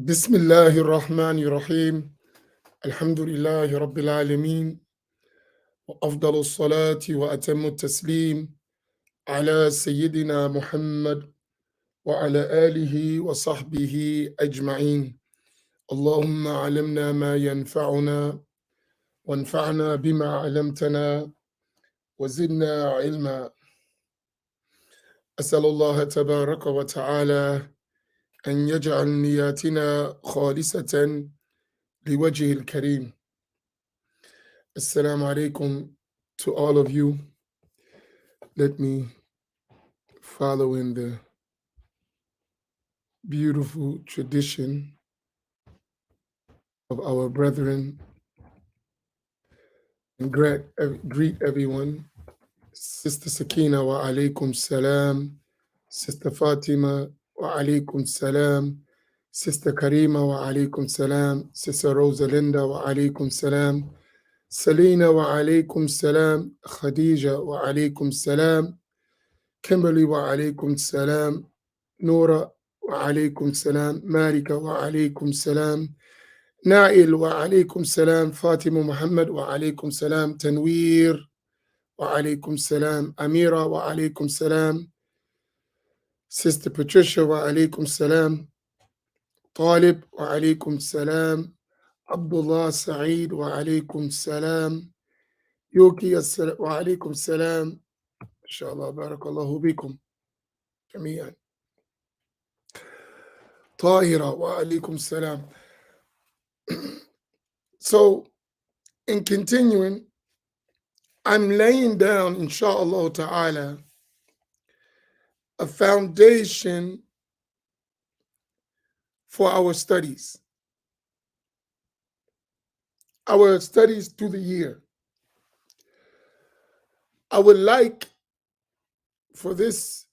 بسم الله الرحمن الرحيم. الحمد لله رب العالمين، وأفضل الصلاة وأتم التسليم على سيدنا محمد وعلى آله وصحبه أجمعين. اللهم علمنا ما ينفعنا وانفعنا بما علمتنا وزدنا علما. أسأل الله تبارك وتعالى أن يجعل نياتنا خالصة لوجهه الكريم. Assalamu alaikum to all of you. Let me follow in the beautiful tradition of our brethren and greet everyone. Sister Sakina wa alaikum salam. Sister Fatima wa alaikum salam. Sister Karima wa alaikum salam. Sister Rosalinda wa alaikum salam. Selina wa alaikum salam. Khadija wa alaikum salam. Kimberly wa alaikum salam. Nora wa alaikum salam. Marika wa alaikum salam. Nail wa alaikum salam. Fatima Muhammad wa alaikum salam. Tanweer wa alaikum salam. Amira wa alaikum salam. Sister Patricia wa alaikum salam. Talib wa alaikum salam. Abdullah Saeed wa alaikum salam. Yoki wa alaikum salam. Inshallah, barakallahu bikum jami'an. Tahira wa alaikum salam. So, in continuing, I'm laying down, inshallah ta'ala, a foundation for our studies through the year. I would like for this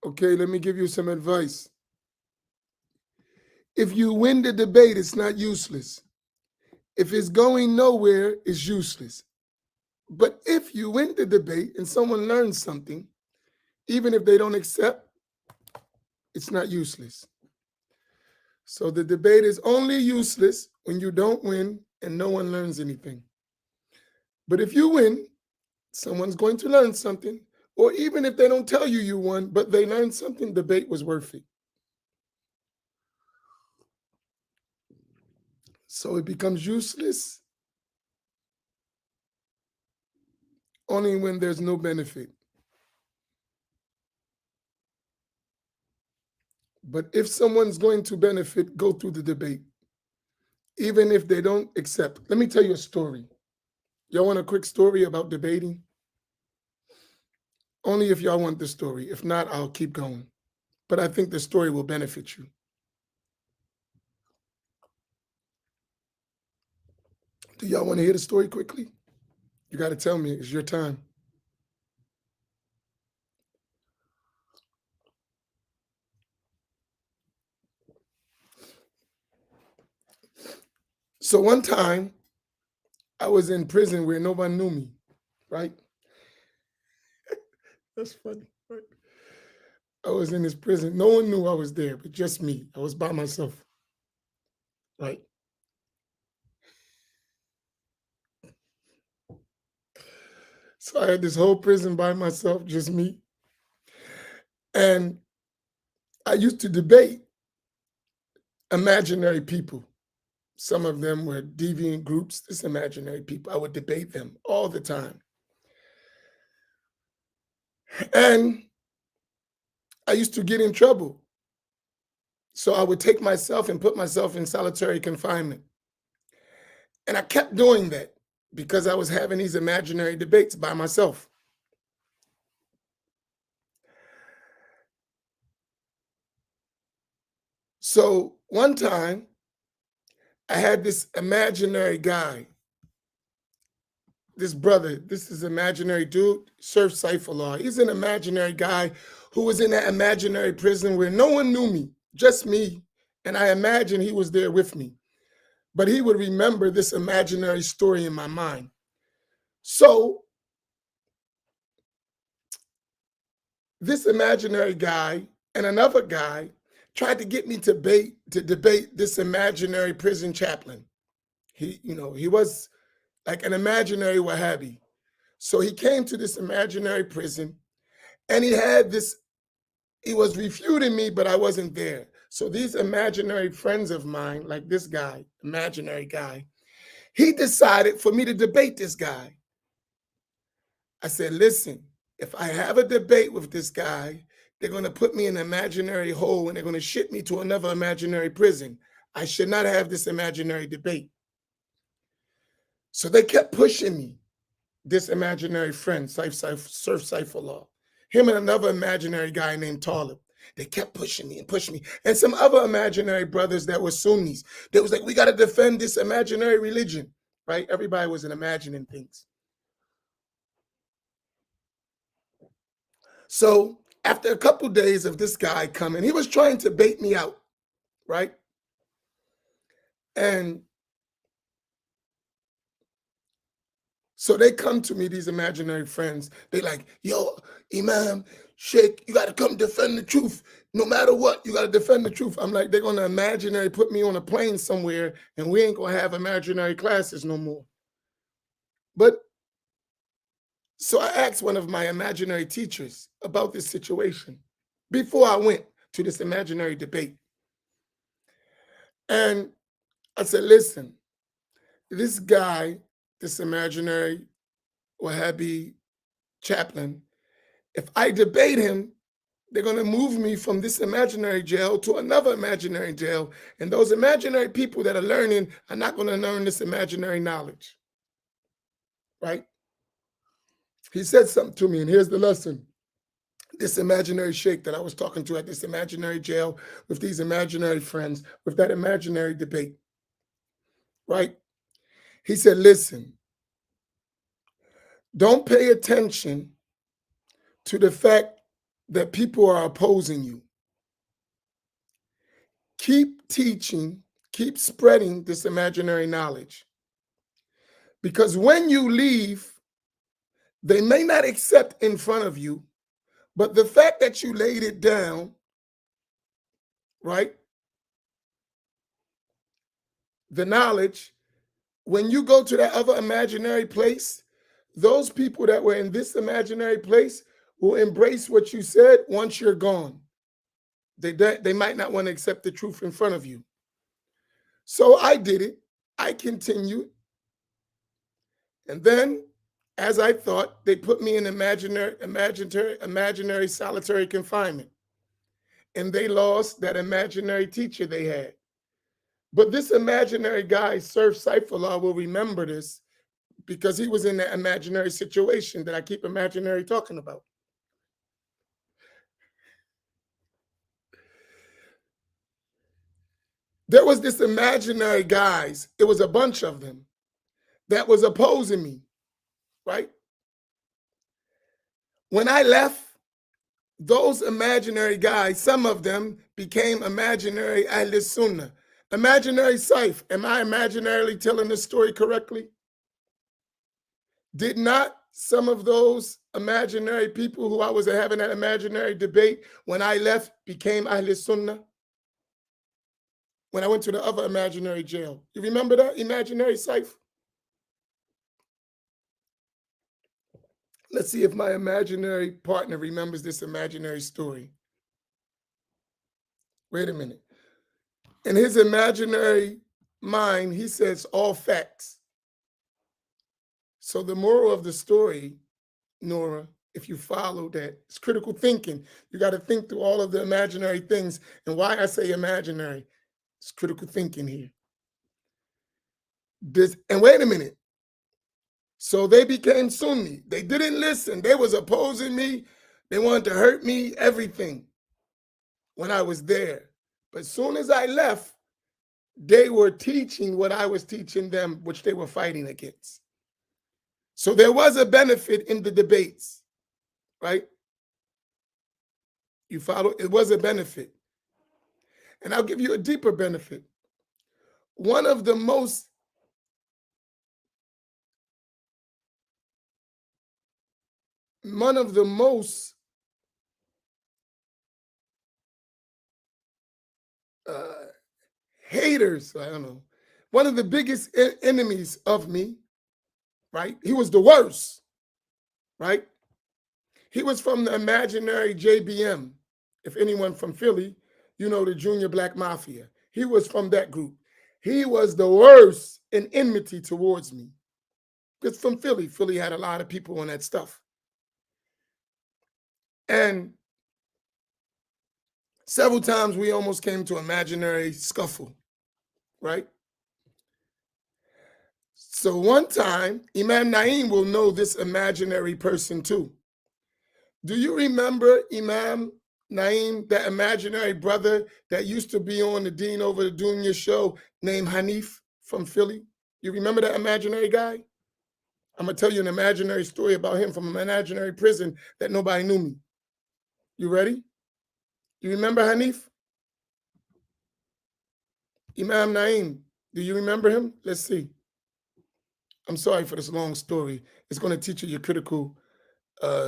okay, let me give you some advice. If you win the debate, it's not useless. If it's going nowhere, it's useless. But if you win the debate and someone learns something, even if they don't accept, it's not useless. So the debate is only useless when you don't win and no one learns anything. But if you win, someone's going to learn something. Or even if they don't tell you you won, but they learned something, the debate was worth it. So it becomes useless only when there's no benefit. But if someone's going to benefit, go through the debate, even if they don't accept. Let me tell you a story. Y'all want a quick story about debating? Only if y'all want the story. If not, I'll keep going. But I think the story will benefit you. Do y'all want to hear the story quickly? You got to tell me. It's your time. So one time, I was in prison where no one knew me, right? That's funny, right? I was in this prison. No one knew I was there, but just me. I was by myself, right? So I had this whole prison by myself, just me. And I used to debate imaginary people. Some of them were deviant groups, just imaginary people. I would debate them all the time. And I used to get in trouble. So I would take myself and put myself in solitary confinement. And I kept doing that because I was having these imaginary debates by myself. So one time, I had this imaginary guy, this brother, this is imaginary dude, Surf Saifullah. He's an imaginary guy who was in that imaginary prison where no one knew me, just me. And I imagine he was there with me. But he would remember this imaginary story in my mind. So this imaginary guy and another guy tried to get me to debate this imaginary prison chaplain. He was like an imaginary Wahhabi. So he came to this imaginary prison and he was refuting me, but I wasn't there. So these imaginary friends of mine, like this guy, imaginary guy, he decided for me to debate this guy. I said, listen, if I have a debate with this guy, they're going to put me in an imaginary hole and they're going to ship me to another imaginary prison. I should not have this imaginary debate. So they kept pushing me, this imaginary friend, Surf Saifullah, him and another imaginary guy named Talib. They kept pushing me and pushing me. And some other imaginary brothers that were Sunnis. They was like, we got to defend this imaginary religion, right? Everybody was imagining things. So after a couple of days of this guy coming, he was trying to bait me out, right? And so they come to me, these imaginary friends. They like, yo, Imam, Sheikh, you got to come defend the truth. No matter what, you got to defend the truth. I'm like, they're going to imaginary put me on a plane somewhere and we ain't going to have imaginary classes no more. But so I asked one of my imaginary teachers about this situation before I went to this imaginary debate. And I said, listen, this guy, this imaginary Wahhabi chaplain, if I debate him, they're going to move me from this imaginary jail to another imaginary jail. And those imaginary people that are learning are not going to learn this imaginary knowledge, right? He said something to me, and here's the lesson. This imaginary sheikh that I was talking to at this imaginary jail with these imaginary friends, with that imaginary debate, right? He said, listen, don't pay attention to the fact that people are opposing you. Keep teaching, keep spreading this imaginary knowledge. Because when you leave, they may not accept in front of you, but the fact that you laid it down, right? The knowledge, when you go to that other imaginary place, those people that were in this imaginary place will embrace what you said once you're gone. They might not want to accept the truth in front of you. So I did it. I continued. And then, as I thought, they put me in imaginary solitary confinement. And they lost that imaginary teacher they had. But this imaginary guy, Surf Saifullah, will remember this because he was in that imaginary situation that I keep imaginary talking about. There was this imaginary guys, it was a bunch of them, that was opposing me, right? When I left, those imaginary guys, some of them became imaginary Ahl Sunnah. Imaginary Saif, am I imaginarily telling this story correctly? Did not some of those imaginary people who I was having that imaginary debate when I left became Ahl Sunnah? When I went to the other imaginary jail. You remember that, imaginary Saif? Let's see if my imaginary partner remembers this imaginary story. Wait a minute. In his imaginary mind, he says all facts. So the moral of the story, Nora, if you follow that, it's critical thinking. You got to think through all of the imaginary things. And why I say imaginary, it's critical thinking here. And wait a minute. So they became Sunni. They didn't listen. They was opposing me. They wanted to hurt me, everything, when I was there. But as soon as I left, they were teaching what I was teaching them, which they were fighting against. So there was a benefit in the debates, right? You follow? It was a benefit. And I'll give you a deeper benefit. One of the most haters, I don't know, one of the biggest enemies of me, right? He was the worst, right? He was from the imaginary JBM. If anyone from Philly, you know the Junior Black Mafia. He was from that group. He was the worst in enmity towards me. It's from Philly. Philly had a lot of people on that stuff. And several times we almost came to imaginary scuffle, right? So one time, Imam Naim will know this imaginary person too. Do you remember Imam Naim, that imaginary brother that used to be on the Dean Over the Dunya show named Hanif from Philly? You remember that imaginary guy? I'm going to tell you an imaginary story about him from an imaginary prison that nobody knew me. You ready? You remember Hanif? Imam Naim, do you remember him? Let's see. I'm sorry for this long story. It's going to teach you your critical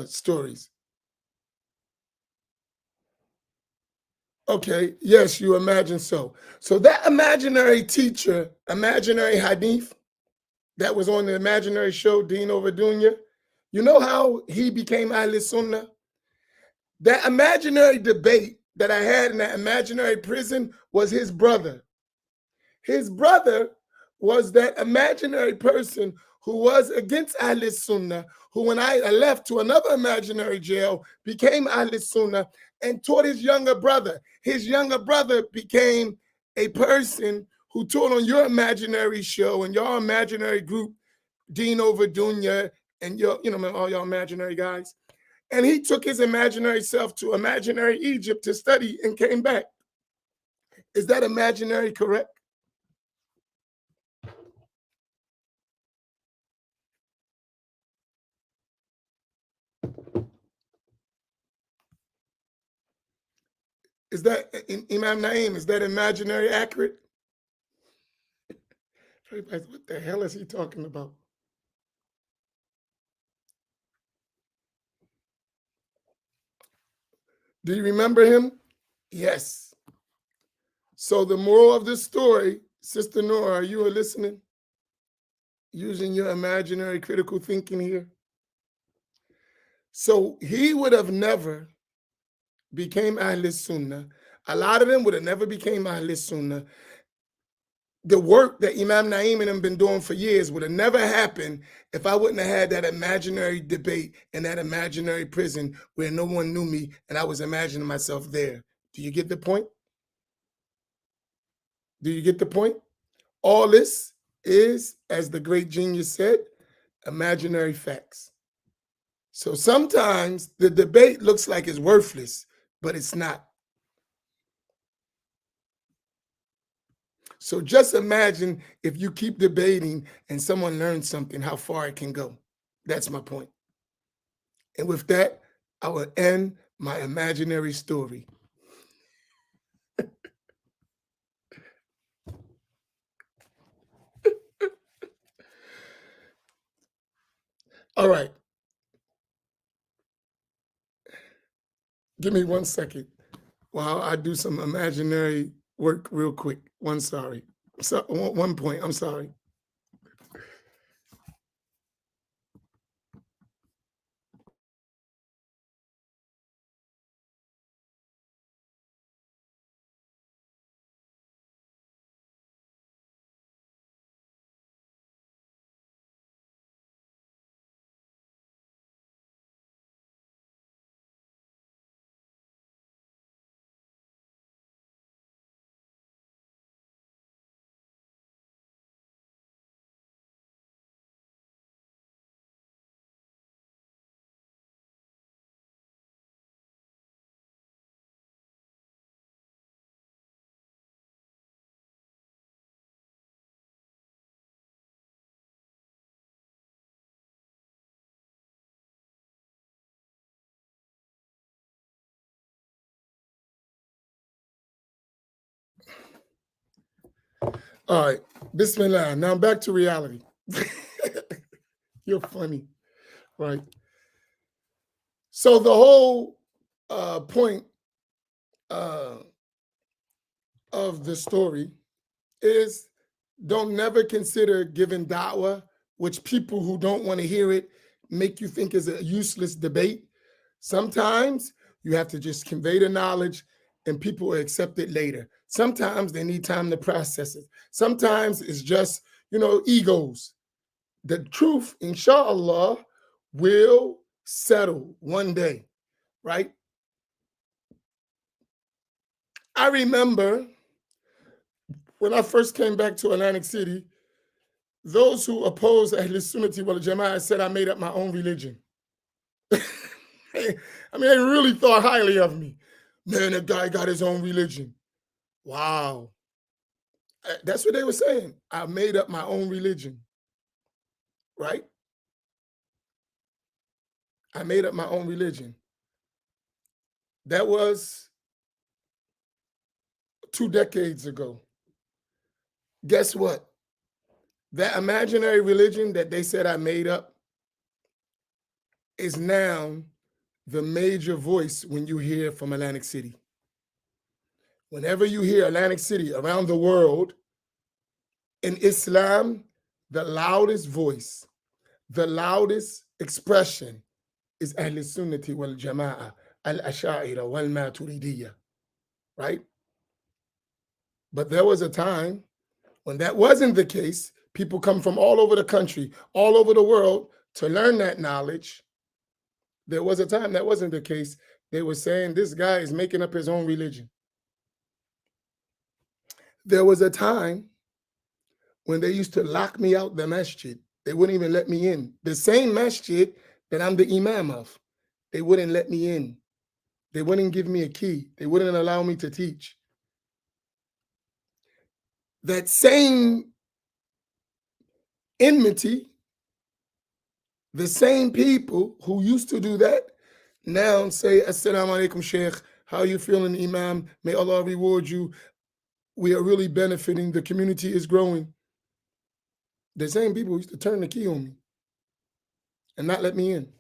stories. Okay, yes, you imagine so. So that imaginary teacher, imaginary Hanif, that was on the imaginary show, Dean Over Dunya, you know how he became Ahl Sunnah? That imaginary debate that I had in that imaginary prison was his brother. His brother was that imaginary person who was against Ahl Sunnah, who when I left to another imaginary jail, became Ahl Sunnah and taught his younger brother. His younger brother became a person who taught on your imaginary show and your imaginary group, Dean Over Dunya, and your, all y'all imaginary guys. And he took his imaginary self to imaginary Egypt to study and came back. Is that imaginary correct? Is that, Imam Naim, is that imaginary accurate? Everybody's, what the hell is he talking about? Do you remember him? Yes. So the moral of this story, Sister Nora, are you listening? Using your imaginary critical thinking here. So he would have never became Ahl Sunnah. A lot of them would have never became Ahl Sunnah. The work that Imam Naim and them been doing for years would have never happened if I wouldn't have had that imaginary debate in that imaginary prison where no one knew me and I was imagining myself there. Do you get the point? Do you get the point? All this is, as the great genius said, imaginary facts. So sometimes the debate looks like it's worthless, but it's not. So just imagine if you keep debating and someone learns something, how far it can go. That's my point. And with that, I will end my imaginary story. All right. Give me 1 second while I do some imaginary work real quick. One point. I'm sorry. All right. Bismillah. Now back to reality. You're funny, right? So the whole point of the story is don't never consider giving da'wah, which people who don't want to hear it make you think is a useless debate. Sometimes you have to just convey the knowledge and people will accept it later. Sometimes they need time to process it. Sometimes it's just, egos. The truth, inshallah, will settle one day, right? I remember when I first came back to Atlantic City, those who opposed Ahl Sunnati wal Jama'ah said I made up my own religion. I mean, they really thought highly of me. Man, that guy got his own religion. Wow. That's what they were saying. I made up my own religion, right? I made up my own religion. That was 2 decades ago. Guess what? That imaginary religion that they said I made up is now the major voice when you hear from Atlantic City. Whenever you hear Atlantic City around the world, in Islam, the loudest voice, the loudest expression is Ahl Sunnati wal Jama'ah, al-Asha'ira wal Maturidiyya, right? But there was a time when that wasn't the case. People come from all over the country, all over the world to learn that knowledge. There was a time that wasn't the case. They were saying this guy is making up his own religion. There was a time when they used to lock me out the masjid. They wouldn't even let me in. The same masjid that I'm the imam of, they wouldn't let me in. They wouldn't give me a key. They wouldn't allow me to teach. That same enmity, the same people who used to do that now say, Assalamu alaikum, Sheikh. How are you feeling, Imam? May Allah reward you. We are really benefiting. The community is growing. The same people used to turn the key on me and not let me in.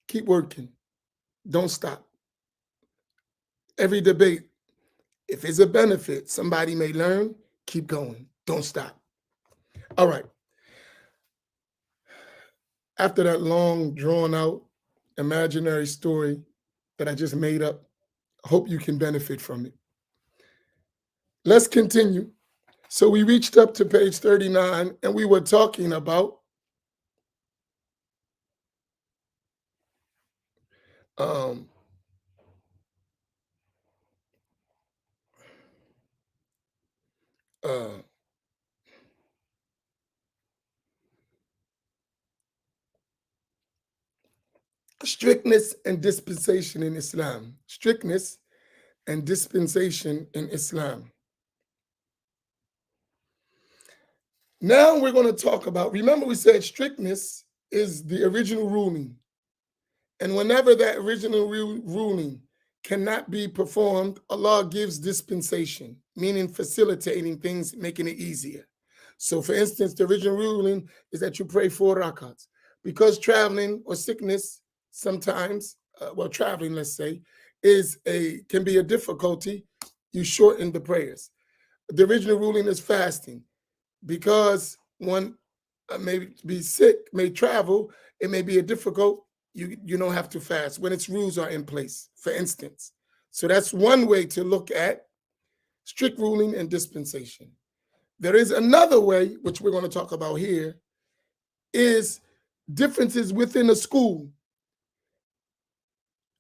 Keep working. Don't stop. Every debate, if it's a benefit, somebody may learn, keep going. Don't stop. All right. After that long, drawn out, imaginary story that I just made up, I hope you can benefit from it. Let's continue. So we reached up to page 39 and we were talking about strictness and dispensation in Islam. Strictness and dispensation in Islam. Now we're going to talk about, remember we said strictness is the original ruling. And whenever that original ruling cannot be performed, Allah gives dispensation, meaning facilitating things, making it easier. So for instance, the original ruling is that you pray 4 rakats. Because traveling or sickness sometimes, traveling, let's say, can be a difficulty, you shorten the prayers. The original ruling is fasting. Because one may be sick, may travel, it may be a difficult, you don't have to fast when its rules are in place, for instance. So that's one way to look at strict ruling and dispensation. There is another way, which we're going to talk about here, is differences within a school.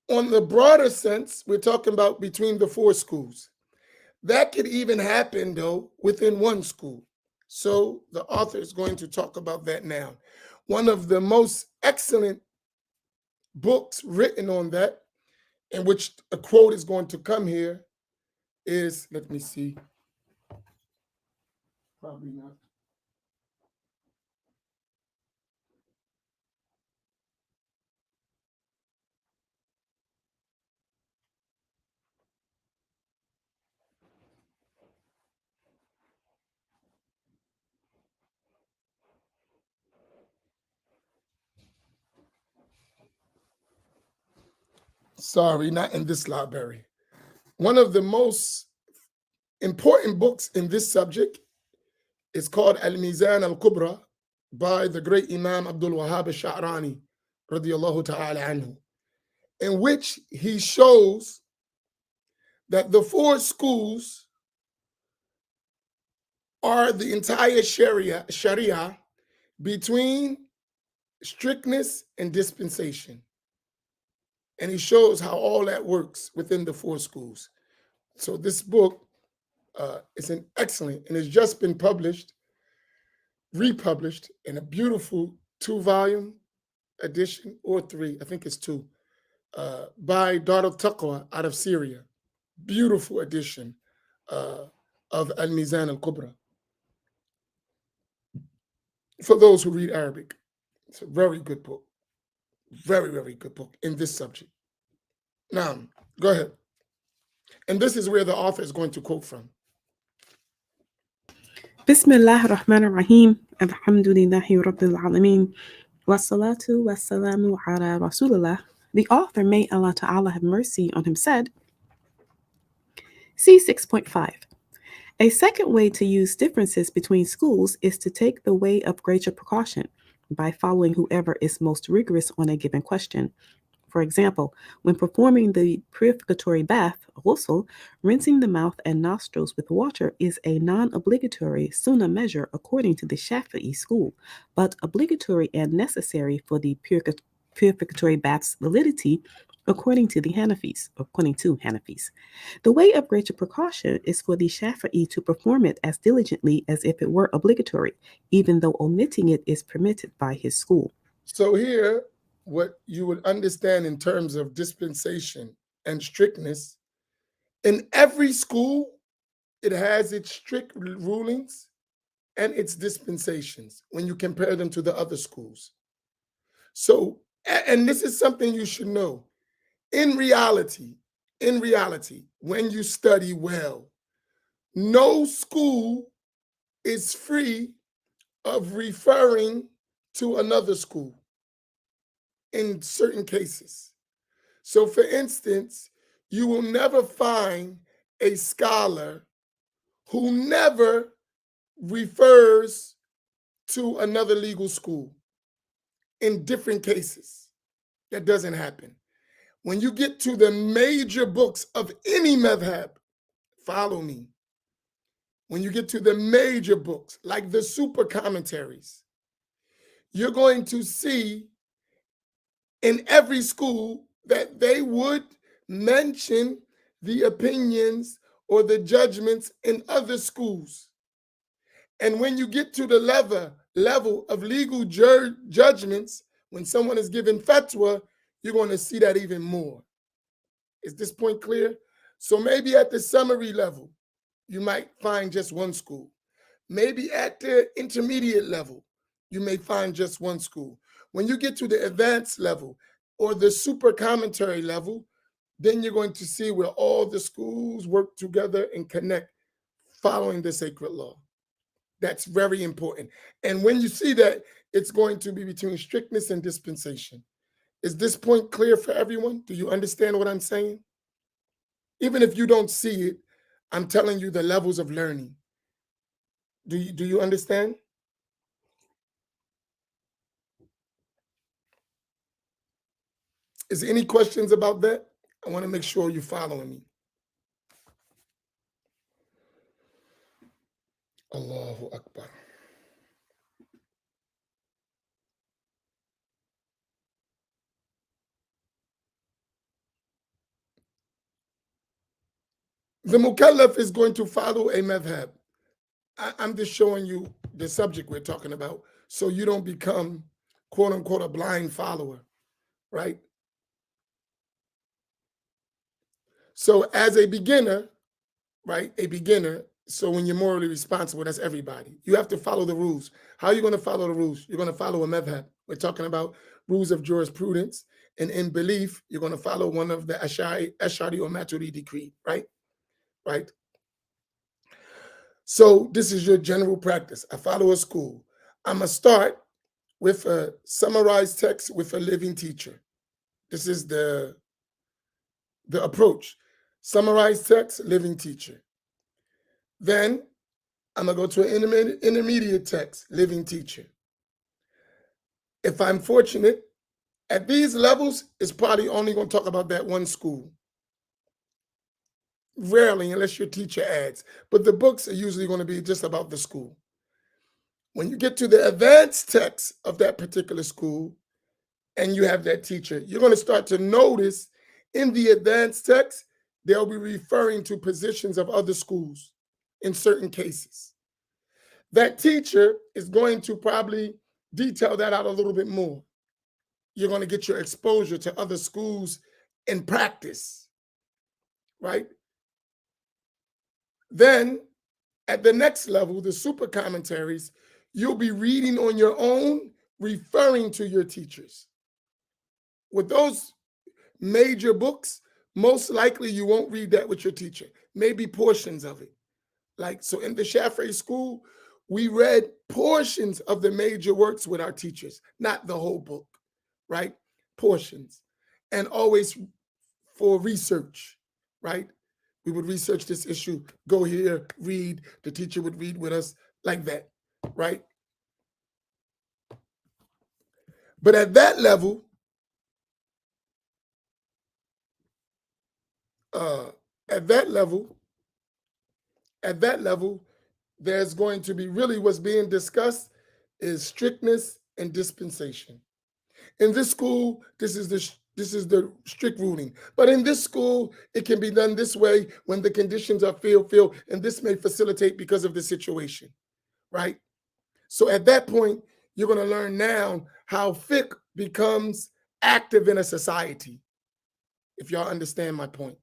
On the broader sense, we're talking about between the 4 schools. That could even happen, though, within one school. So the author is going to talk about that now. One of the most excellent books written on that, in which a quote is going to come here, is, let me see, probably not. Sorry, not in this library. One of the most important books in this subject is called Al-Mizan al-Kubra by the great Imam Abdul Wahhab al-Sha'rani, radiyallahu ta'ala anhu, in which he shows that the four schools are the entire Sharia between strictness and dispensation. And he shows how all that works within the four schools. So this book is an excellent, and it's just been republished in a beautiful 2-volume edition, or 3, I think it's 2, by Dar al-Taqwa out of Syria. Beautiful edition of Al-Mizan al-Kubra. For those who read Arabic, it's a very good book. Very, very good book in this subject. Now, go ahead. And this is where the author is going to quote from. Bismillah ar-Rahman ar-Rahim. Alhamdulillahi Rabbil Alameen. Wassalatu wassalamu ala Rasulullah. The author, may Allah Ta'ala have mercy on him, said, C 6.5. A second way to use differences between schools is to take the way of greater precaution by following whoever is most rigorous on a given question. For example, when performing the purificatory bath, ghusl, rinsing the mouth and nostrils with water is a non-obligatory sunnah measure according to the Shafi'i school, but obligatory and necessary for the purificatory bath's validity according to Hanafis. The way of greater precaution is for the Shafi'i to perform it as diligently as if it were obligatory, even though omitting it is permitted by his school. So here, what you would understand in terms of dispensation and strictness, in every school, it has its strict rulings and its dispensations when you compare them to the other schools. So, and this is something you should know. In reality, when you study well, no school is free of referring to another school in certain cases. So for instance, you will never find a scholar who never refers to another legal school in different cases. That doesn't happen. When you get to the major books of any madhab, follow me. When you get to the major books, like the super commentaries, you're going to see in every school that they would mention the opinions or the judgments in other schools. And when you get to the level of legal judgments, when someone is given fatwa, you're going to see that even more. Is this point clear? So maybe at the summary level, you might find just one school. Maybe at the intermediate level, you may find just one school. When you get to the advanced level or the super commentary level, then you're going to see where all the schools work together and connect following the sacred law. That's very important. And when you see that, it's going to be between strictness and dispensation. Is this point clear for everyone? Do you understand what I'm saying? Even if you don't see it, I'm telling you the levels of learning. Do you understand? Is there any questions about that? I want to make sure you're following me. Allahu Akbar. The mukallaf is going to follow a madhab. I'm just showing you the subject we're talking about so you don't become, quote unquote, a blind follower, right? So as a beginner, right, so when you're morally responsible, that's everybody. You have to follow the rules. How are you going to follow the rules? You're going to follow a madhab. We're talking about rules of jurisprudence. And in belief, you're going to follow one of the Ash'ari or Maturidi creed, right? Right? So this is your general practice. I follow a school. I'm going to start with a summarized text with a living teacher. This is the approach. Summarized text, living teacher. Then I'm going to go to an intermediate text, living teacher. If I'm fortunate, at these levels, it's probably only going to talk about that one school. Rarely, unless your teacher adds. But the books are usually going to be just about the school. When you get to the advanced text of that particular school and you have that teacher, you're going to start to notice in the advanced text, they'll be referring to positions of other schools in certain cases. That teacher is going to probably detail that out a little bit more. You're going to get your exposure to other schools in practice, right? Then at the next level, the super commentaries, you'll be reading on your own, referring to your teachers. With those major books, most likely you won't read that with your teacher, maybe portions of it. Like, so in the Shafi'i school, we read portions of the major works with our teachers, not the whole book, right? Portions. And always for research, right? We would research this issue, go here, read, the teacher would read with us like that, right? But at that level, at that level, there's going to be really what's being discussed is strictness and dispensation. In this school, this is the strict ruling. But in this school, it can be done this way when the conditions are filled, and this may facilitate because of the situation, right? So at that point, you're going to learn now how fiqh becomes active in a society, if y'all understand my point.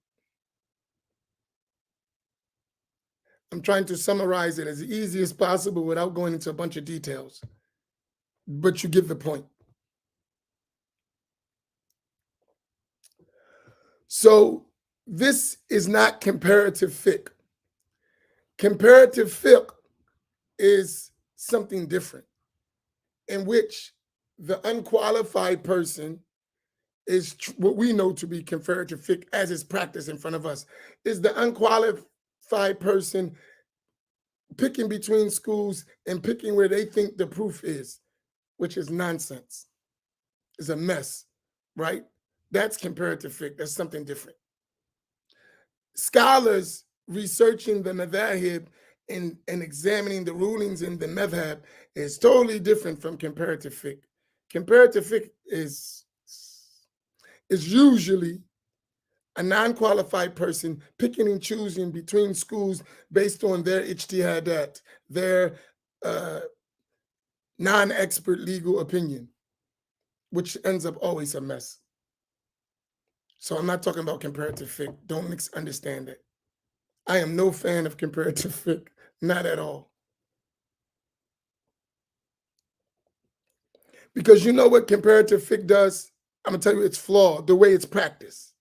I'm trying to summarize it as easy as possible without going into a bunch of details, but you get the point. So this is not comparative fiqh. Comparative fiqh is something different, in which the unqualified person is what we know to be comparative fiqh as is practiced in front of us, is the unqualified person picking between schools and picking where they think the proof is, which is nonsense. It's a mess, right? That's comparative fiqh. That's something different. Scholars researching the madhahib and examining the rulings in the madhab is totally different from comparative fiqh. Comparative fiqh is usually a non-qualified person picking and choosing between schools based on their ijtihadat, their non-expert legal opinion, which ends up always a mess. So I'm not talking about comparative fiqh. Don't misunderstand it. I am no fan of comparative fiqh, not at all. Because you know what comparative fiqh does? I'm gonna tell you its flaw, the way it's practiced.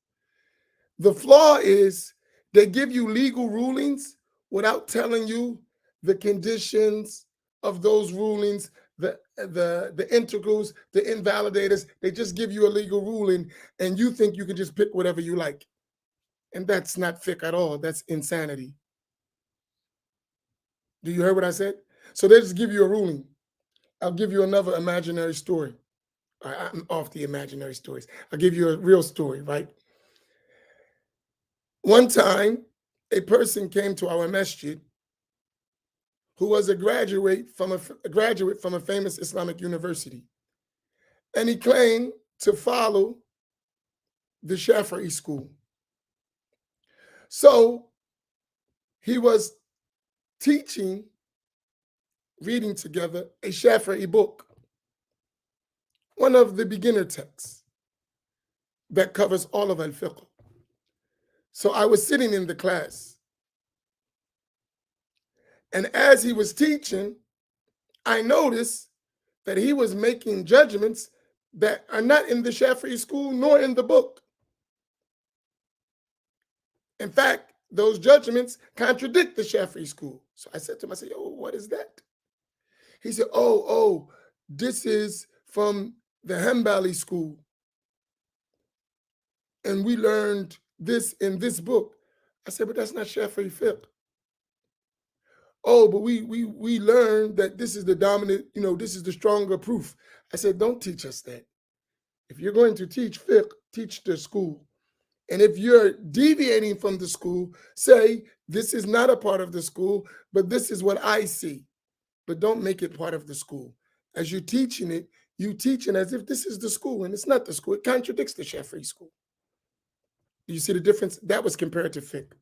The flaw is they give you legal rulings without telling you the conditions of those rulings, the integrals, the invalidators. They just give you a legal ruling and you think you can just pick whatever you like. And that's not fiqh at all. That's insanity. Do you hear what I said? So they just give you a ruling. I'll give you another imaginary story. I'm off the imaginary stories. I'll give you a real story, right? One time, a person came to our masjid who was a graduate from a famous Islamic university. And he claimed to follow the Shafi'i school. So he was teaching, reading together a Shafi'i book, one of the beginner texts that covers all of al-fiqh. So I was sitting in the class. And as he was teaching, I noticed that he was making judgments that are not in the Shafi'i school nor in the book. In fact, those judgments contradict the Shafi'i school. So I said to him, I said, "Oh, what is that?" He said, oh, this is from the Hanbali school. And we learned this in this book. I said, but that's not Shafi'i fiqh. Oh, but we learned that this is the dominant, this is the stronger proof. I said, don't teach us that. If you're going to teach fiqh, teach the school. And if you're deviating from the school, say, this is not a part of the school, but this is what I see. But don't make it part of the school. As you're teaching it, you teach it as if this is the school, and it's not the school. It contradicts the Shafi'i school. Do you see the difference? That was comparative fiqh.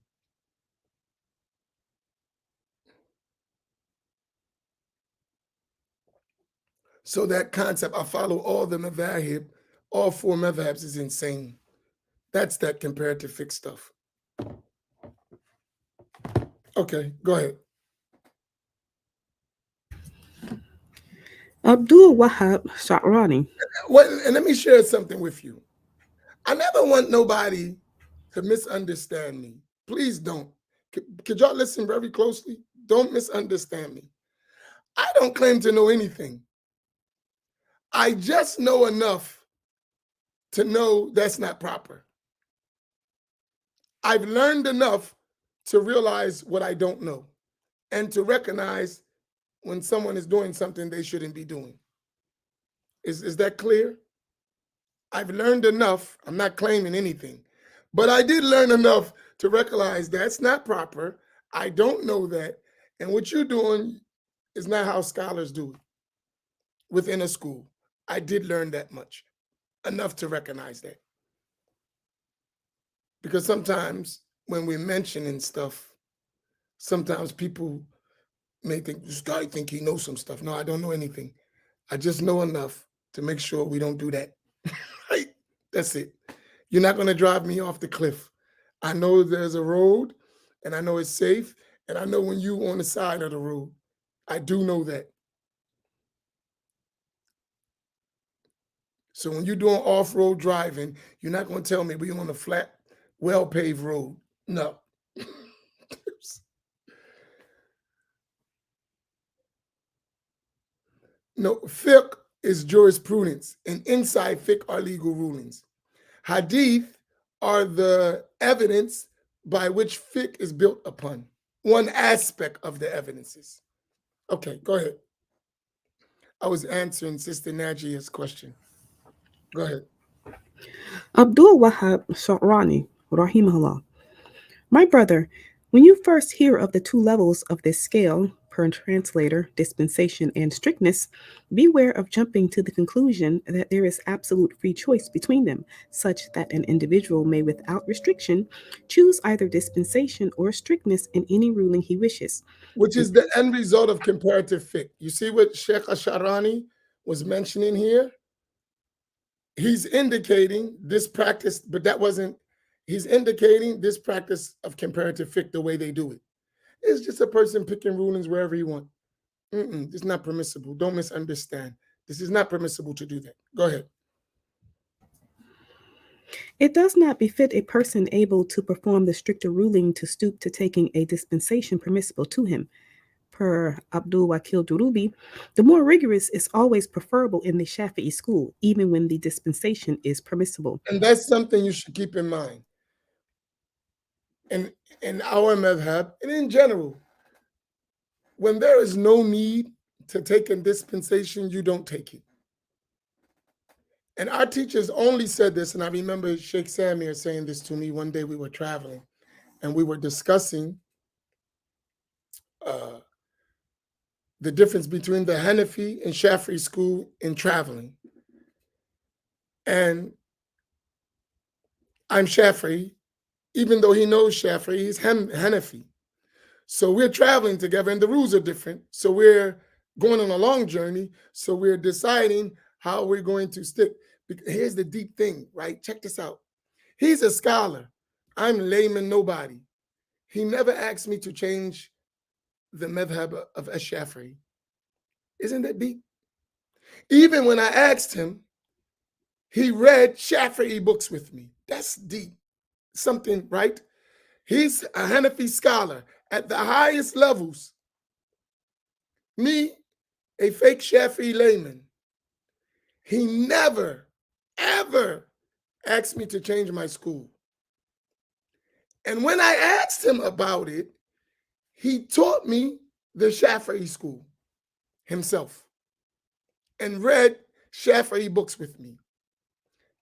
So that concept, I follow all the madhahib, all four madhabs, is insane. That's that comparative fiqh stuff. Okay, go ahead. Abdul Wahab Sha'rani. And let me share something with you. I never want nobody to misunderstand me. Please don't. Could y'all listen very closely? Don't misunderstand me. I don't claim to know anything. I just know enough to know that's not proper. I've learned enough to realize what I don't know and to recognize when someone is doing something they shouldn't be doing. Is that clear? I've learned enough. I'm not claiming anything, but I did learn enough to recognize that's not proper. I don't know that. And what you're doing is not how scholars do it within a school. I did learn that much, enough to recognize that. Because sometimes when we're mentioning stuff, sometimes people may think, this guy think he knows some stuff. No, I don't know anything. I just know enough to make sure we don't do that. Right? That's it. You're not going to drive me off the cliff. I know there's a road and I know it's safe. And I know when you on the side of the road. I do know that. So when you're doing off-road driving, you're not going to tell me we're on a flat, well-paved road. No. No, fiqh is jurisprudence, and inside fiqh are legal rulings. Hadith are the evidence by which fiqh is built upon, one aspect of the evidences. Okay, go ahead. I was answering Sister Najia's question. Go ahead. Abdul Wahab Sha'rani, Rahimahullah. My brother, when you first hear of the two levels of this scale, per translator, dispensation, and strictness, beware of jumping to the conclusion that there is absolute free choice between them, such that an individual may, without restriction, choose either dispensation or strictness in any ruling he wishes. Which is the end result of comparative fiqh. You see what Sheikh Asharani was mentioning here? He's indicating this practice, but that wasn't, he's indicating this practice of comparative fiqh, the way they do it. It's just a person picking rulings wherever he wants. It's not permissible. Don't misunderstand. This is not permissible to do that. Go ahead. It does not befit a person able to perform the stricter ruling to stoop to taking a dispensation permissible to him. Per Abdul Wakil Durubi, the more rigorous is always preferable in the Shafi'i school, even when the dispensation is permissible. And that's something you should keep in mind. And in our madhab, and in general, when there is no need to take a dispensation, you don't take it. And our teachers only said this, and I remember Sheikh Samir saying this to me one day. We were traveling, and we were discussing the difference between the Hanafi and Shafi'i school in traveling. And I'm Shafi'i, even though he knows Shafi'i, he's Hanafi. So we're traveling together, and the rules are different. So we're going on a long journey. So we're deciding how we're going to stick. Here's the deep thing, right? Check this out. He's a scholar. I'm layman, nobody. He never asked me to change the madhab of Ash-Shafi'i. Isn't that deep? Even when I asked him, he read Shafi'i books with me. That's deep. Something, right? He's a Hanafi scholar at the highest levels. Me, a fake Shafi'i layman. He never, ever asked me to change my school. And when I asked him about it, he taught me the Shafi'i school himself and read Shafi'i books with me.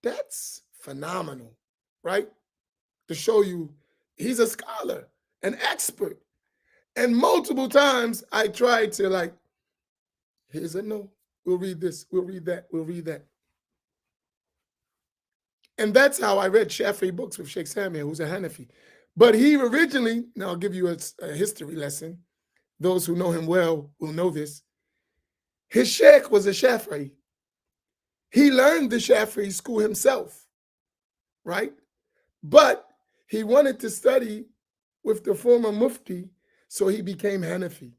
That's phenomenal, right? To show you he's a scholar, an expert. And multiple times I tried to like, here's a no. We'll read this. We'll read that. We'll read that. And that's how I read Shafi'i books with Sheikh Samir, who's a Hanafi. But he originally, now I'll give you a history lesson. Those who know him well will know this. His sheikh was a Shafi'i. He learned the Shafi'i school himself, right? But he wanted to study with the former Mufti, so he became Hanafi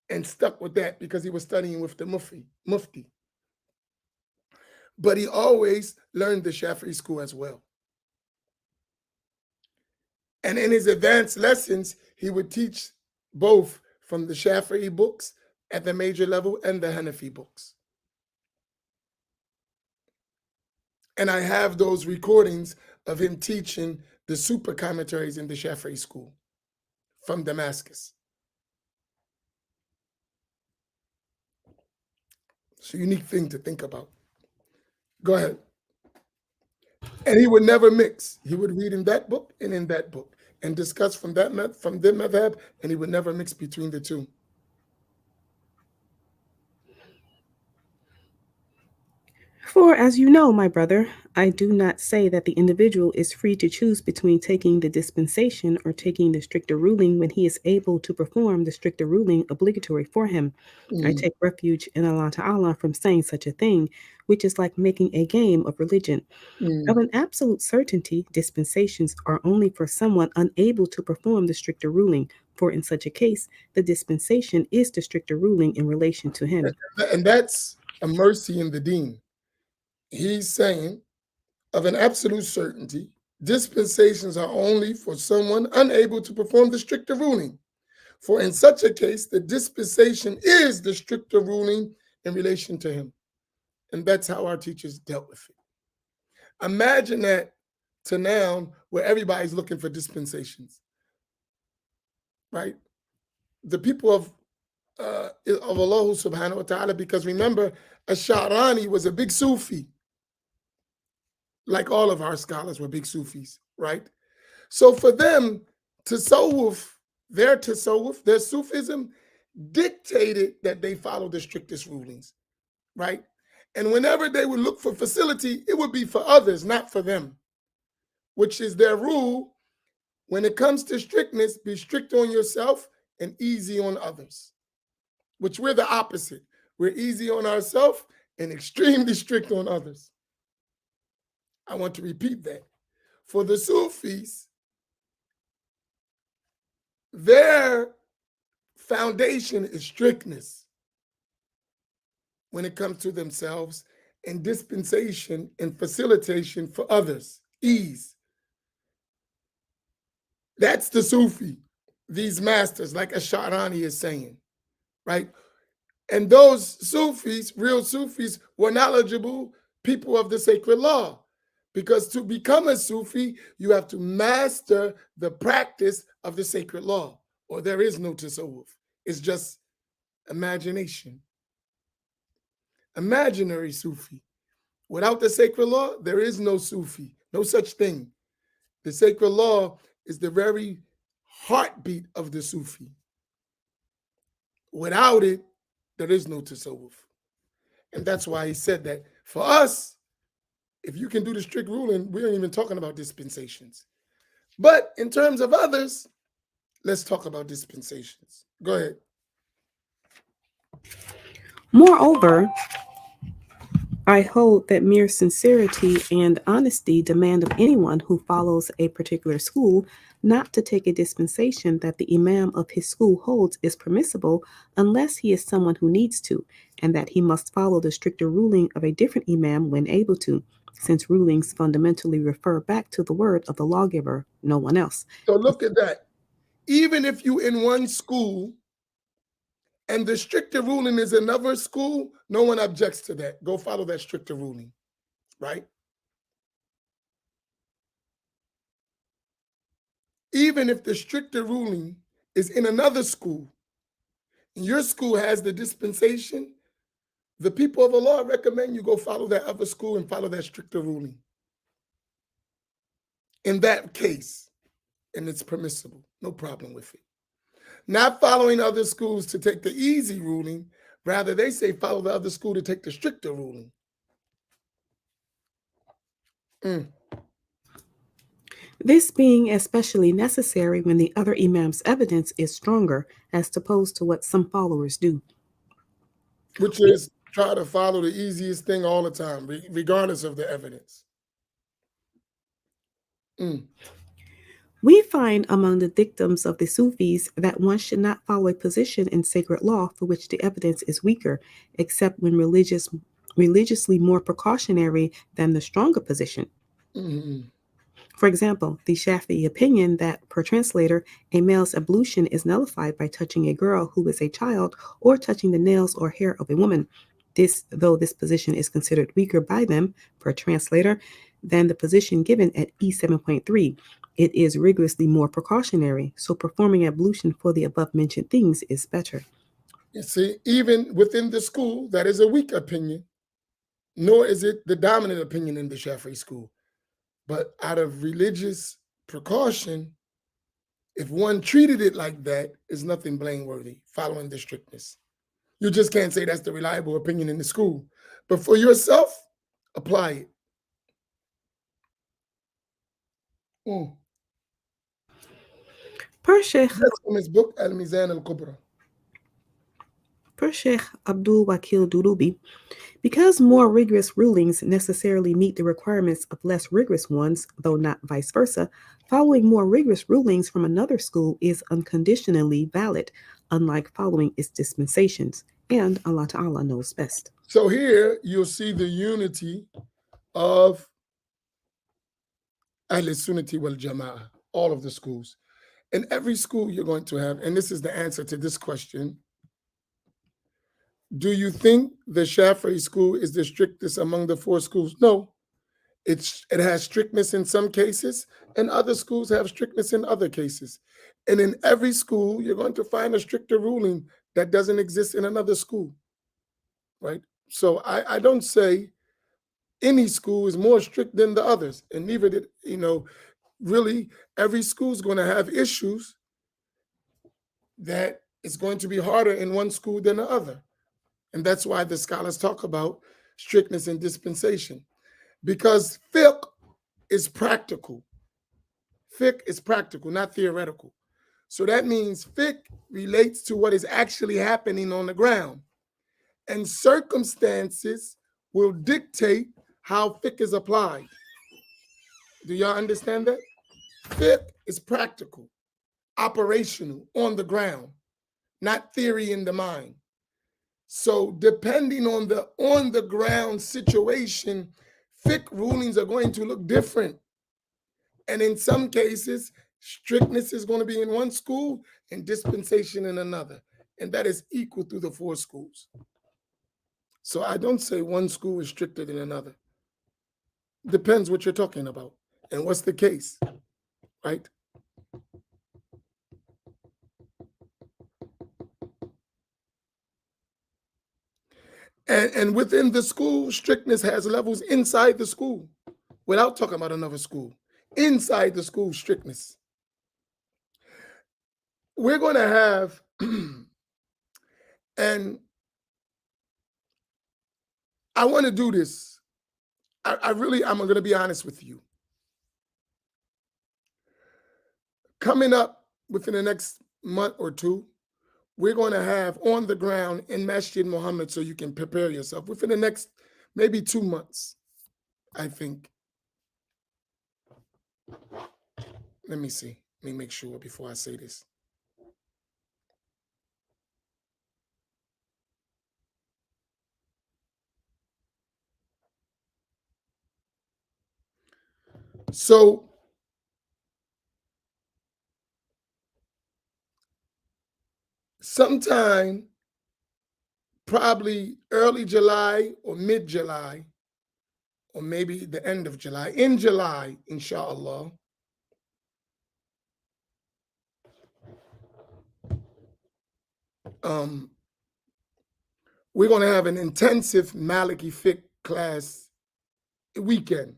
and stuck with that because he was studying with the Mufti. But he always learned the Shafi'i school as well. And in his advanced lessons, he would teach both from the Shafi'i books at the major level and the Hanafi books. And I have those recordings of him teaching the super commentaries in the Shafi'i school from Damascus. It's a unique thing to think about. Go ahead. And he would never mix. He would read in that book and in that book and discuss from the madhab, and he would never mix between the two. For, as you know, my brother, I do not say that the individual is free to choose between taking the dispensation or taking the stricter ruling when he is able to perform the stricter ruling obligatory for him. I Mm, take refuge in Allah Ta'ala from saying such a thing, which is like making a game of religion. Of mm. an absolute certainty, dispensations are only for someone unable to perform the stricter ruling, for in such a case, the dispensation is the stricter ruling in relation to him. And that's a mercy in the deen. He's saying, of an absolute certainty, dispensations are only for someone unable to perform the stricter ruling. For in such a case, the dispensation is the stricter ruling in relation to him. And that's how our teachers dealt with it. Imagine that to now, where everybody's looking for dispensations, right? The people of Allah subhanahu wa ta'ala, because remember, Ash-Sha'rani was a big Sufi, like all of our scholars were big Sufis, right? So for them, tasawwuf, their Sufism dictated that they follow the strictest rulings, right? And whenever they would look for facility, it would be for others, not for them, which is their rule. When it comes to strictness, be strict on yourself and easy on others, which we're the opposite. We're easy on ourselves and extremely strict on others. I want to repeat that. For the Sufis, their foundation is strictness when it comes to themselves, and dispensation and facilitation for others, ease. That's the Sufi, these masters, like Ash-Sha'rani is saying, right? And those Sufis, real Sufis, were knowledgeable people of the sacred law. Because to become a Sufi, you have to master the practice of the sacred law, or there is no tasawwuf. It's just imagination. Imaginary Sufi. Without the sacred law, there is no Sufi, no such thing. The sacred law is the very heartbeat of the Sufi. Without it, there is no tasawwuf. And that's why he said that for us, if you can do the strict ruling, we aren't even talking about dispensations. But in terms of others, let's talk about dispensations. Go ahead. Moreover, I hold that mere sincerity and honesty demand of anyone who follows a particular school not to take a dispensation that the imam of his school holds is permissible unless he is someone who needs to, and that he must follow the stricter ruling of a different imam when able to, since rulings fundamentally refer back to the word of the lawgiver, no one else. So look at that. Even if you in one school and the stricter ruling is another school, no one objects to that. Go follow that stricter ruling, right? Even if the stricter ruling is in another school, and your school has the dispensation, the people of Allah recommend you go follow that other school and follow that stricter ruling. In that case, and it's permissible, no problem with it. Not following other schools to take the easy ruling, rather they say follow the other school to take the stricter ruling. This being especially necessary when the other imam's evidence is stronger as opposed to what some followers do. Which is try to follow the easiest thing all the time, regardless of the evidence. We find among the dictums of the Sufis that one should not follow a position in sacred law for which the evidence is weaker, except when religiously more precautionary than the stronger position. Mm-hmm. For example, the Shafi'i opinion that, per translator, a male's ablution is nullified by touching a girl who is a child or touching the nails or hair of a woman. Though this position is considered weaker by them, per translator, than the position given at E7.3, it is rigorously more precautionary, so performing ablution for the above mentioned things is better. You see, even within the school, that is a weak opinion, nor is it the dominant opinion in the Shafi'i school. But out of religious precaution, if one treated it like that, is nothing blameworthy, following the strictness. You just can't say that's the reliable opinion in the school. But for yourself, apply it. Per Sheikh, That's from his book, Al-Mizan al-Kubra. per Sheikh Abdul Wakil Durubi, because more rigorous rulings necessarily meet the requirements of less rigorous ones, though not vice versa, following more rigorous rulings from another school is unconditionally valid, unlike following its dispensations. And Allah Ta'ala knows best. So here you'll see the unity of Ahl Sunnati wal Jama'ah, all of the schools. In every school you're going to have, and this is the answer to this question, do you think the Shafi'i school is the strictest among the four schools? No. It has strictness in some cases, and other schools have strictness in other cases. And in every school, you're going to find a stricter ruling that doesn't exist in another school, right? So I don't say any school is more strict than the others, and neither did, really every school is going to have issues that it's going to be harder in one school than the other. And that's why the scholars talk about strictness and dispensation, because fiqh is practical. Fiqh is practical, not theoretical. So that means fiqh relates to what is actually happening on the ground. And circumstances will dictate how fiqh is applied. Do y'all understand that? Fiqh is practical, operational, on the ground, not theory in the mind. So depending on the on-the-ground situation, fiqh rulings are going to look different. And in some cases, strictness is going to be in one school and dispensation in another. And that is equal through the four schools. So I don't say one school is stricter than another. Depends what you're talking about and what's the case, right? And within the school, strictness has levels inside the school without talking about another school. Inside the school, strictness. We're going to have, and I want to do this. I'm going to be honest with you. Coming up within the next month or two, we're going to have on the ground in Masjid Muhammad, so you can prepare yourself within the next maybe 2 months, I think. Let me see. Let me make sure before I say this. So sometime probably early July or mid-July, or maybe the end of July, in July, inshallah, we're going to have an intensive Maliki fiqh class weekend,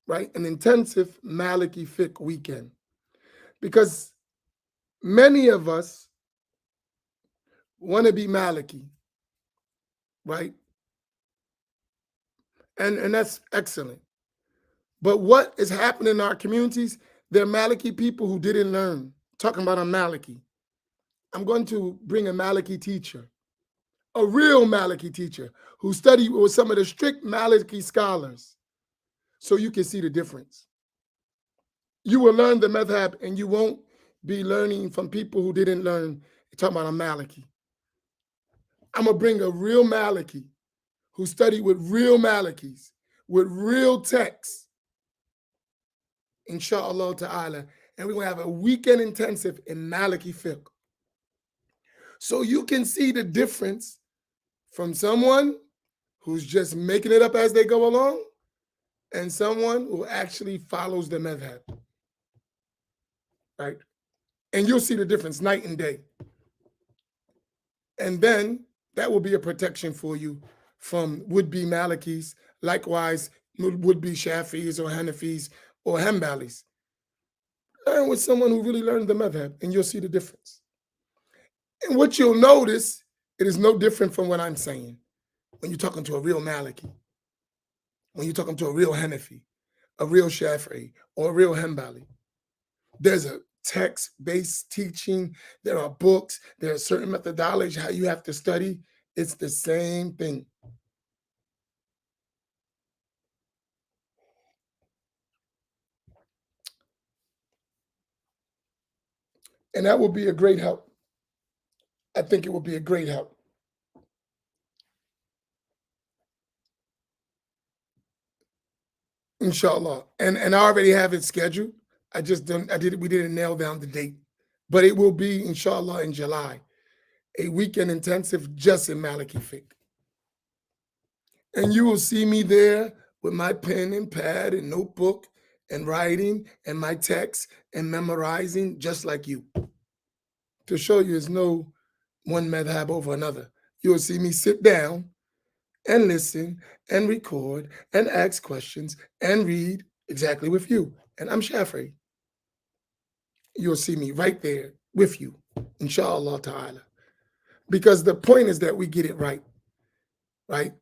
right? An intensive Maliki fiqh weekend. Because many of us want to be Maliki, right? And that's excellent. But what is happening in our communities, there are Maliki people who didn't learn. Talking about a Maliki. I'm going to bring a Maliki teacher, a real Maliki teacher who studied with some of the strict Maliki scholars, so you can see the difference. You will learn the madhab and you won't be learning from people who didn't learn. Talking about a Maliki. I'm going to bring a real Maliki who studied with real Malikis, with real texts, inshallah ta'ala. And we're going to have a weekend intensive in Maliki fiqh. So you can see the difference from someone who's just making it up as they go along and someone who actually follows the madhab, right? And you'll see the difference night and day. And then that will be a protection for you from would-be Malikis, likewise would-be Shafis or Hanafis or Hanbalis. Learn with someone who really learned the madhab and you'll see the difference. And what you'll notice, it is no different from what I'm saying when you're talking to a real Maliki, when you're talking to a real Hanafi, a real Shafi'i, or a real Hanbali. There's a text-based teaching. There are books. There are certain methodologies how you have to study. It's the same thing. And that will be a great help. I think it will be a great help. Inshallah. And I already have it scheduled. We didn't nail down the date. But it will be, inshallah, in July. A weekend intensive just in Maliki fiqh. And you will see me there with my pen and pad and notebook and writing and my text and memorizing just like you. To show you there's no one madhab over another. You will see me sit down and listen and record and ask questions and read exactly with you. And I'm Shafi'i. You'll see me right there with you, inshallah ta'ala. Because the point is that we get it right, right?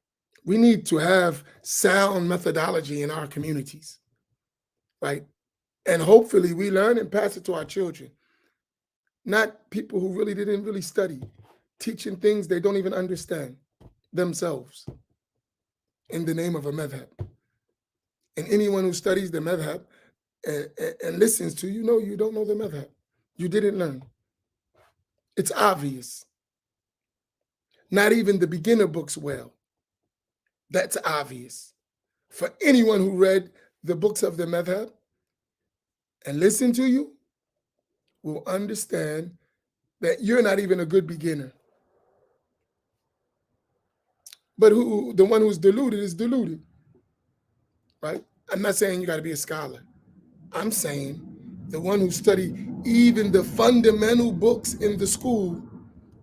We need to have sound methodology in our communities, right? And hopefully we learn and pass it to our children. Not people who really didn't really study, teaching things they don't even understand themselves in the name of a madhab. And anyone who studies the madhab and listens to you know you don't know the madhab. You didn't learn. It's obvious. Not even the beginner books well. That's obvious. For anyone who read the books of the madhab and listened to you will understand that you're not even a good beginner. But the one who's deluded is deluded, right? I'm not saying you got to be a scholar. I'm saying the one who studied even the fundamental books in the school,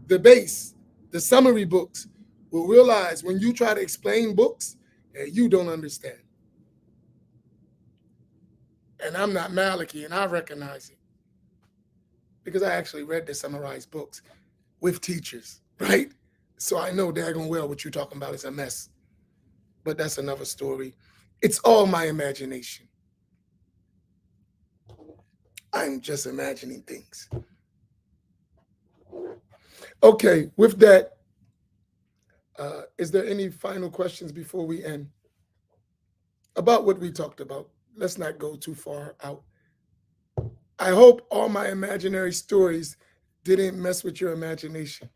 the base, the summary books, will realize when you try to explain books that you don't understand. And I'm not Maliki, and I recognize it because I actually read the summarized books with teachers, right? So I know daggone well what you're talking about is a mess. But that's another story. It's all my imagination. I'm just imagining things. Okay, with that, is there any final questions before we end about what we talked about? Let's not go too far out. I hope all my imaginary stories didn't mess with your imagination.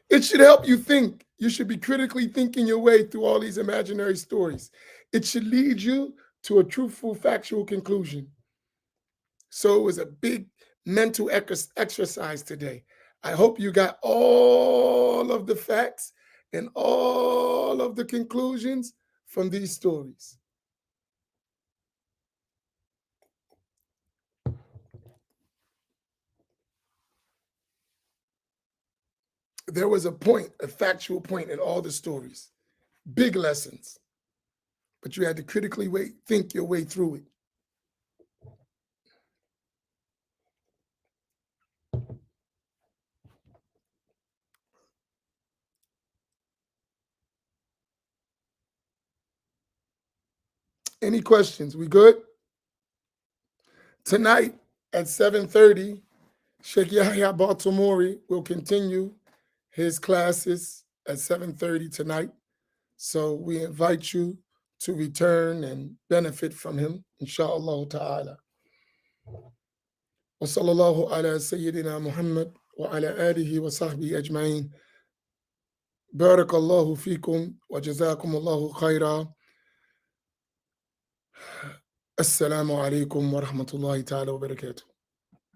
It should help you think. You should be critically thinking your way through all these imaginary stories. It should lead you to a truthful, factual conclusion. So it was a big mental exercise today. I hope you got all of the facts and all of the conclusions from these stories. there was a point, a factual point in all the stories, big lessons, but you had to critically think your way through it. Any questions? We good? Tonight at 7:30, Sheikh Yahya Baltimore will continue his classes at 7:30 tonight. So we invite you to return and benefit from him, inshallah ta'ala. Wa sallallahu ala Sayyidina Muhammad wa ala alihi wa sahbihi ajma'in. Barakallahu fikum wa jazakumullahu khaira. Assalamu alaikum wa rahmatullahi ta'ala wa barakatuh.